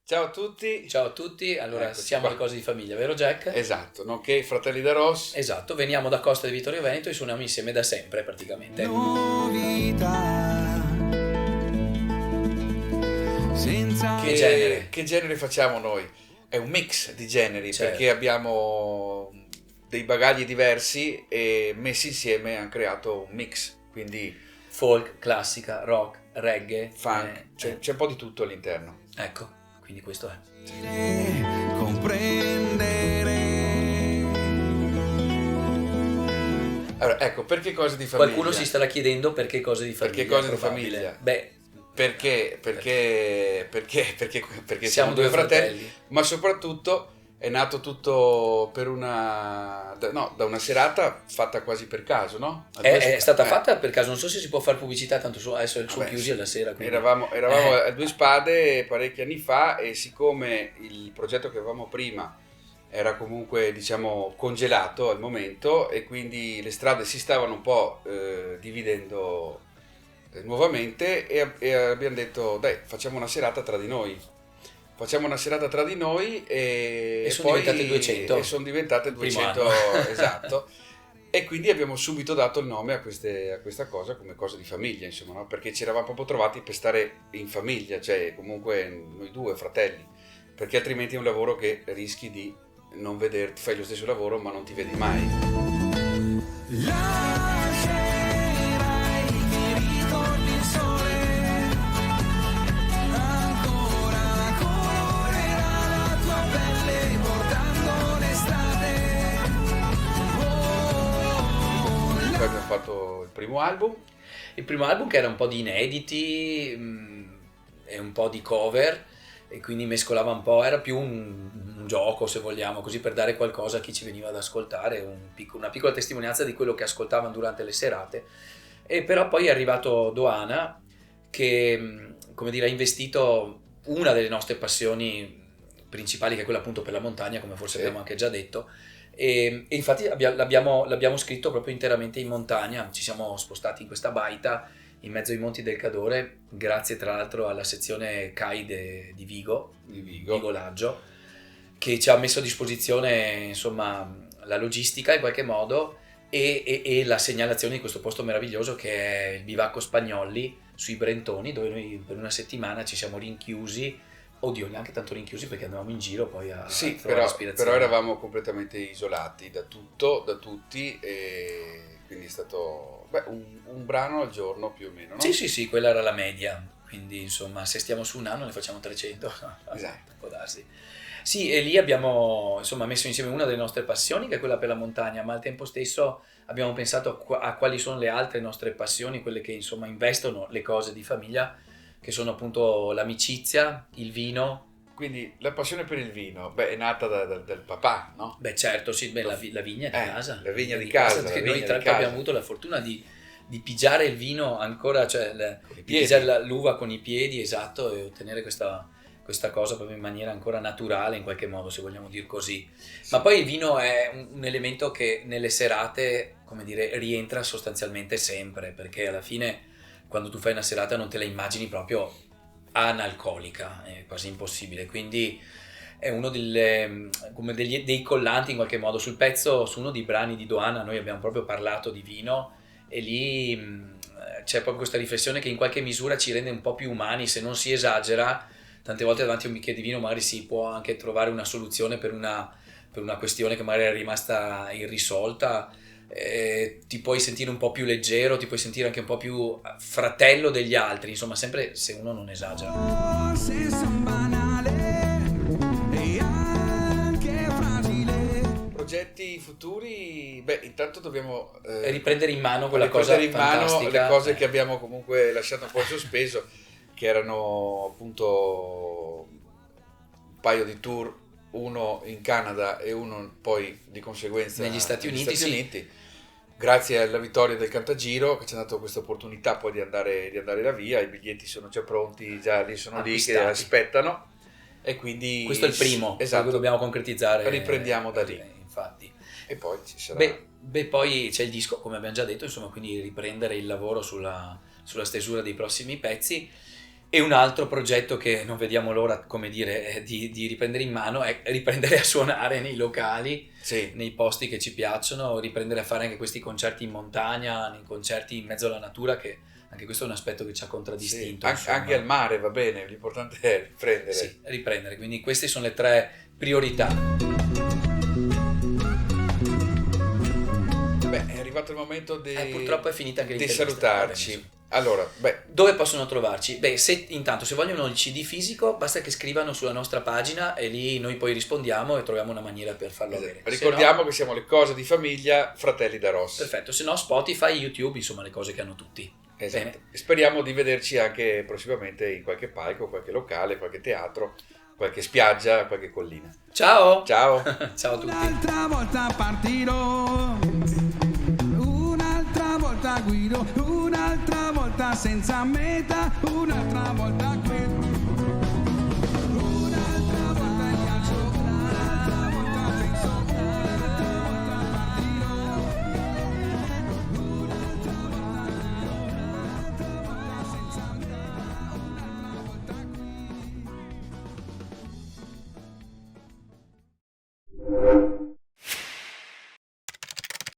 Ciao a tutti. Ciao a tutti, allora Eccoci siamo qua. alle cose di famiglia, vero Jack? Esatto, nonché Fratelli da Ross. Esatto, veniamo da Costa di Vittorio Veneto e suoniamo insieme da sempre praticamente. Novità. Senza Che genere? Che genere facciamo noi? È un mix di generi, Certo. perché abbiamo dei bagagli diversi e messi insieme hanno creato un mix, quindi Folk, classica, rock, reggae, funk, c'è un po' di tutto all'interno. ecco, quindi questo è. comprendere. Allora, ecco, perché cose di famiglia? Qualcuno si starà chiedendo perché cose di famiglia. Perché cose di probabile. famiglia? Beh, Perché siamo siamo due due fratelli, ma soprattutto è nato tutto per da una serata fatta quasi per caso, no? è stata fatta per caso, non so se si può fare pubblicità, tanto adesso sono Vabbè, chiusi sì. alla sera. Quindi. Eravamo a Due Spade parecchi anni fa e siccome il progetto che avevamo prima era comunque, diciamo, congelato al momento e quindi le strade si stavano un po' dividendo nuovamente e abbiamo detto dai, facciamo una serata tra di noi. E sono poi diventate 200. E sono diventate Il primo 200, anno. esatto. E quindi abbiamo subito dato il nome a questa cosa come cosa di famiglia, insomma, no? Perché ci eravamo proprio trovati per stare in famiglia, cioè comunque noi due fratelli, perché altrimenti è un lavoro che rischi di non vederti, fai lo stesso lavoro ma non ti vedi mai. Lascerai che ritorni il sole, ancora colorerà la tua pelle portando l'estate. Poi abbiamo fatto il primo album. Il primo album che era un po' di inediti e un po' di cover e quindi mescolava un po', era più un gioco se vogliamo, così per dare qualcosa a chi ci veniva ad ascoltare, una piccola testimonianza di quello che ascoltavano durante le serate. E però poi è arrivato Doana che, come dire, ha investito una delle nostre passioni principali, che è quella appunto per la montagna, come forse Sì. abbiamo anche già detto. E infatti l'abbiamo scritto proprio interamente in montagna, ci siamo spostati in questa baita in mezzo ai monti del Cadore, grazie tra l'altro alla sezione CAI di Vigo, Vigo Laggio, che ci ha messo a disposizione insomma la logistica in qualche modo e la segnalazione di questo posto meraviglioso che è il Bivacco Spagnolli sui Brentoni, dove noi per una settimana ci siamo rinchiusi. Oddio, neanche tanto rinchiusi perché andavamo in giro poi a Sì, trovare però ispirazione. eravamo completamente isolati da tutto, da tutti e quindi è stato un brano al giorno più o meno, no? Sì, quella era la media, quindi insomma se stiamo su un anno ne facciamo 300, Esatto. può darsi. Sì, e lì abbiamo insomma messo insieme una delle nostre passioni, che è quella per la montagna, ma al tempo stesso abbiamo pensato a quali sono le altre nostre passioni, quelle che insomma investono le cose di famiglia, che sono appunto l'amicizia, il vino. Quindi la passione per il vino, è nata dal papà, no? Beh certo, sì, la vigna di casa. La vigna di casa, la Che vigna noi di tra l'altro casa. abbiamo avuto la fortuna di pigiare il vino ancora, cioè Con i di piedi. pigiare l'uva con i piedi, esatto, e ottenere questa cosa proprio in maniera ancora naturale in qualche modo, se vogliamo dir così. Sì. Ma poi il vino è un elemento che nelle serate, come dire, rientra sostanzialmente sempre, perché alla fine quando tu fai una serata non te la immagini proprio analcolica, è quasi impossibile, quindi è uno dei collanti in qualche modo. Sul pezzo, su uno dei brani di Doana, noi abbiamo proprio parlato di vino e lì c'è proprio questa riflessione che in qualche misura ci rende un po' più umani, se non si esagera. Tante volte davanti a un bicchiere di vino magari si può anche trovare una soluzione per una questione che magari è rimasta irrisolta. Ti puoi sentire un po' più leggero, ti puoi sentire anche un po' più fratello degli altri, insomma sempre se uno non esagera. Senza un banale e anche fragile. Progetti futuri, intanto dobbiamo Riprendere in mano quella cosa riprendere in mano fantastica. le cose che abbiamo comunque lasciato un po' in sospeso, che erano appunto un paio di tour, uno in Canada e uno poi di conseguenza Negli Stati Uniti, sì. Uniti. Grazie alla vittoria del Cantagiro che ci ha dato questa opportunità poi di andare là via, i biglietti sono già pronti, già lì sono Acquistati. lì che aspettano e quindi Questo è il primo, quello esatto, che dobbiamo concretizzare. riprendiamo da lì Infatti. e poi ci sarà Poi c'è il disco, come abbiamo già detto, insomma, quindi riprendere il lavoro sulla stesura dei prossimi pezzi E un altro progetto che non vediamo l'ora, come dire, di riprendere in mano è riprendere a suonare nei locali, Sì. nei posti che ci piacciono, riprendere a fare anche questi concerti in montagna, nei concerti in mezzo alla natura, che anche questo è un aspetto che ci ha contraddistinto. Sì, insomma. anche al mare va bene, l'importante è riprendere. Sì, riprendere, quindi queste sono le 3 priorità. Beh, è arrivato il momento Purtroppo è finita anche di l'intervista. salutarci. Allora, Dove possono trovarci? Beh, se vogliono il CD fisico, basta che scrivano sulla nostra pagina e lì noi poi rispondiamo e troviamo una maniera per farlo avere. ricordiamo Se no, che siamo Le Cose di Famiglia, Fratelli da Ross. perfetto, se no Spotify, YouTube, insomma le cose che hanno tutti. Esatto. Bene. E speriamo di vederci anche prossimamente in qualche palco, qualche locale, qualche teatro, qualche spiaggia, qualche collina. Ciao! Ciao! Ciao a tutti! Un'altra volta partirò, un'altra volta guido, un'altra volta senza meta, un'altra volta qui.